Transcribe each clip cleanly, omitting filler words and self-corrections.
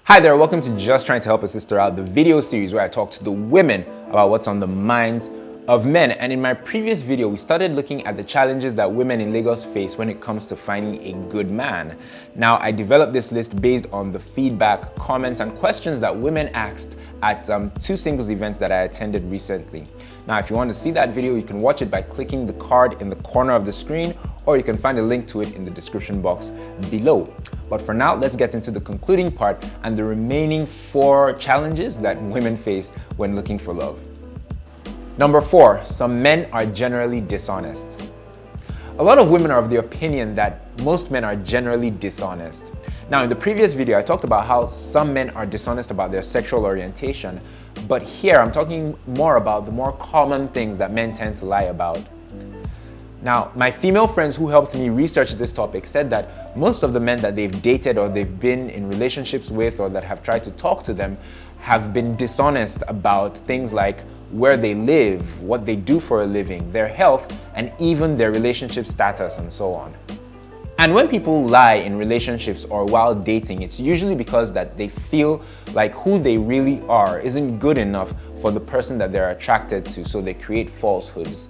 Hi there, welcome to Just Trying to Help a Sister Out, the video series where I talk to the women about what's on the minds of men. And in my previous video, we started looking at the challenges that women in Lagos face when it comes to finding a good man. Now, I developed this list based on the feedback, comments, and questions that women asked at two singles events that I attended recently. Now, if you want to see that video, you can watch it by clicking the card in the corner of the screen, or you can find a link to it in the description box below. But for now, let's get into the concluding part and the remaining 4 challenges that women face when looking for love. Number 4, some men are generally dishonest. A lot of women are of the opinion that most men are generally dishonest. Now, in the previous video, I talked about how some men are dishonest about their sexual orientation, but here I'm talking more about the more common things that men tend to lie about. Now, my female friends who helped me research this topic said that most of the men that they've dated or they've been in relationships with or that have tried to talk to them have been dishonest about things like where they live, what they do for a living, their health, and even their relationship status and so on. And when people lie in relationships or while dating, it's usually because that they feel like who they really are isn't good enough for the person that they're attracted to, so they create falsehoods.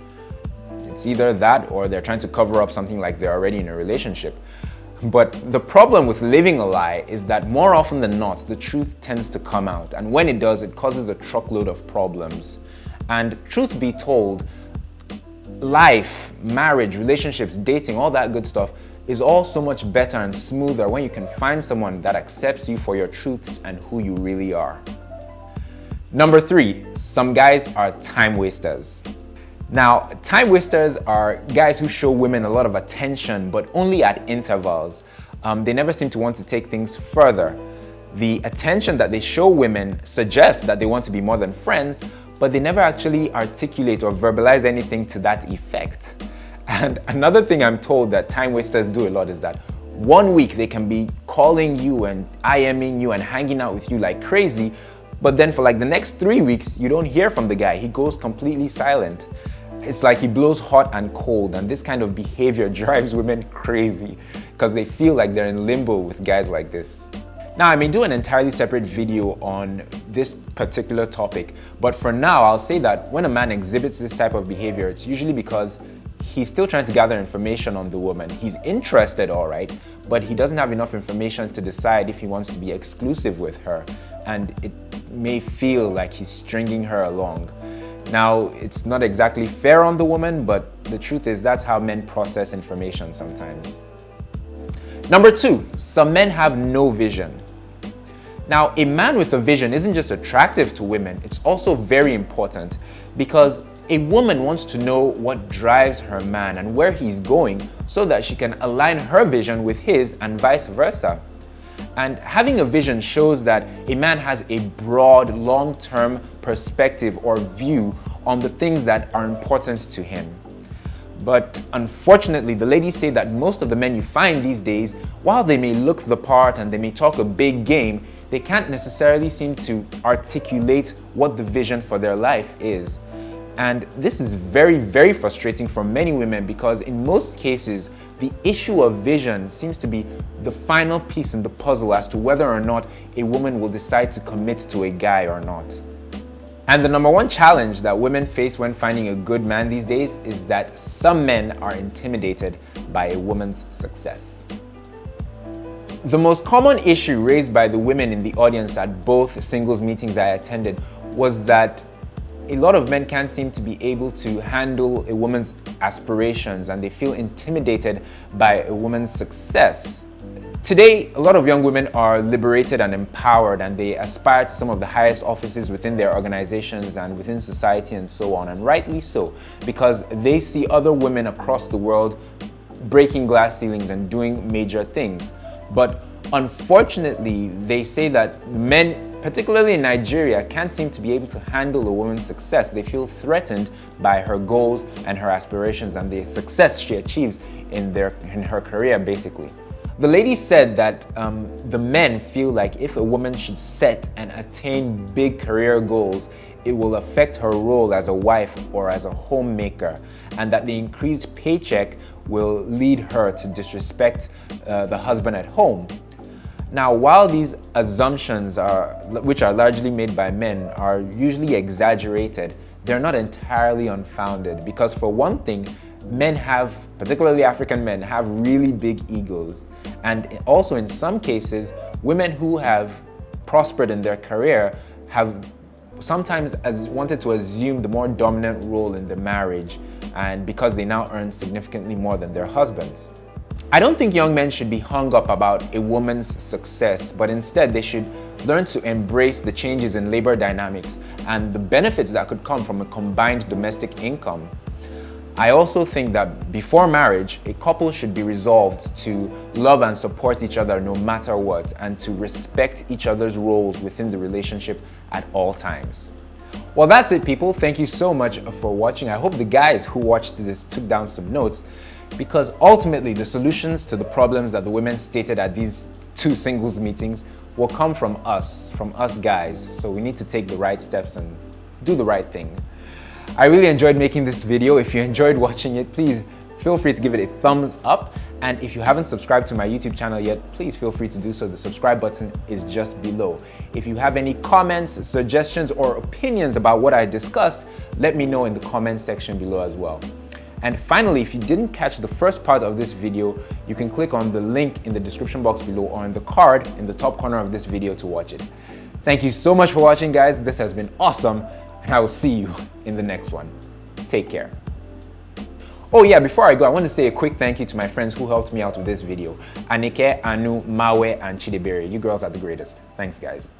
It's either that or they're trying to cover up something like they're already in a relationship. But the problem with living a lie is that more often than not, the truth tends to come out. And when it does, it causes a truckload of problems. And truth be told, life, marriage, relationships, dating, all that good stuff is all so much better and smoother when you can find someone that accepts you for your truths and who you really are. Number 3, some guys are time wasters. Now, time wasters are guys who show women a lot of attention, but only at intervals. They never seem to want to take things further. The attention that they show women suggests that they want to be more than friends, but they never actually articulate or verbalize anything to that effect. And another thing I'm told that time wasters do a lot is that one week they can be calling you and IMing you and hanging out with you like crazy, but then for like the next 3 weeks, you don't hear from the guy. He goes completely silent. It's like he blows hot and cold, and this kind of behavior drives women crazy because they feel like they're in limbo with guys like this. Now, I may do an entirely separate video on this particular topic, but for now, I'll say that when a man exhibits this type of behavior, it's usually because he's still trying to gather information on the woman. He's interested, all right, but he doesn't have enough information to decide if he wants to be exclusive with her, and it may feel like he's stringing her along. Now, it's not exactly fair on the woman, but the truth is that's how men process information sometimes. Number 2, some men have no vision. Now, a man with a vision isn't just attractive to women, it's also very important because a woman wants to know what drives her man and where he's going so that she can align her vision with his and vice versa. And having a vision shows that a man has a broad, long-term perspective or view on the things that are important to him. But unfortunately, the ladies say that most of the men you find these days, while they may look the part and they may talk a big game, they can't necessarily seem to articulate what the vision for their life is. And this is very, very frustrating for many women because in most cases, the issue of vision seems to be the final piece in the puzzle as to whether or not a woman will decide to commit to a guy or not. And the number 1 challenge that women face when finding a good man these days is that some men are intimidated by a woman's success. The most common issue raised by the women in the audience at both singles meetings I attended was that a lot of men can't seem to be able to handle a woman's aspirations and they feel intimidated by a woman's success. Today, a lot of young women are liberated and empowered and they aspire to some of the highest offices within their organizations and within society and so on, and rightly so, because they see other women across the world breaking glass ceilings and doing major things. But unfortunately, they say that men, particularly in Nigeria, can't seem to be able to handle a woman's success. They feel threatened by her goals and her aspirations and the success she achieves in her career, basically. The lady said that the men feel like if a woman should set and attain big career goals, it will affect her role as a wife or as a homemaker, and that the increased paycheck will lead her to disrespect the husband at home. Now, while these assumptions which are largely made by men, are usually exaggerated, they're not entirely unfounded, because for one thing, men have, particularly African men, have really big egos. And also in some cases, women who have prospered in their career have sometimes wanted to assume the more dominant role in the marriage, and because they now earn significantly more than their husbands. I don't think young men should be hung up about a woman's success, but instead they should learn to embrace the changes in labor dynamics and the benefits that could come from a combined domestic income. I also think that before marriage, a couple should be resolved to love and support each other no matter what, and to respect each other's roles within the relationship at all times. Well, that's it, people. Thank you so much for watching. I hope the guys who watched this took down some notes, because ultimately the solutions to the problems that the women stated at these 2 singles meetings will come from us guys. So we need to take the right steps and do the right thing. I really enjoyed making this video. If you enjoyed watching it, please feel free to give it a thumbs up. And if you haven't subscribed to my YouTube channel yet, please feel free to do so. The subscribe button is just below. If you have any comments, suggestions, or opinions about what I discussed, let me know in the comment section below as well. And finally, if you didn't catch the first part of this video, you can click on the link in the description box below or on the card in the top corner of this video to watch it. Thank you so much for watching, guys. This has been awesome, and I will see you in the next one. Take care. Oh yeah, before I go, I want to say a quick thank you to my friends who helped me out with this video. Anike, Anu, Mawe, and Chidebere. You girls are the greatest. Thanks, guys.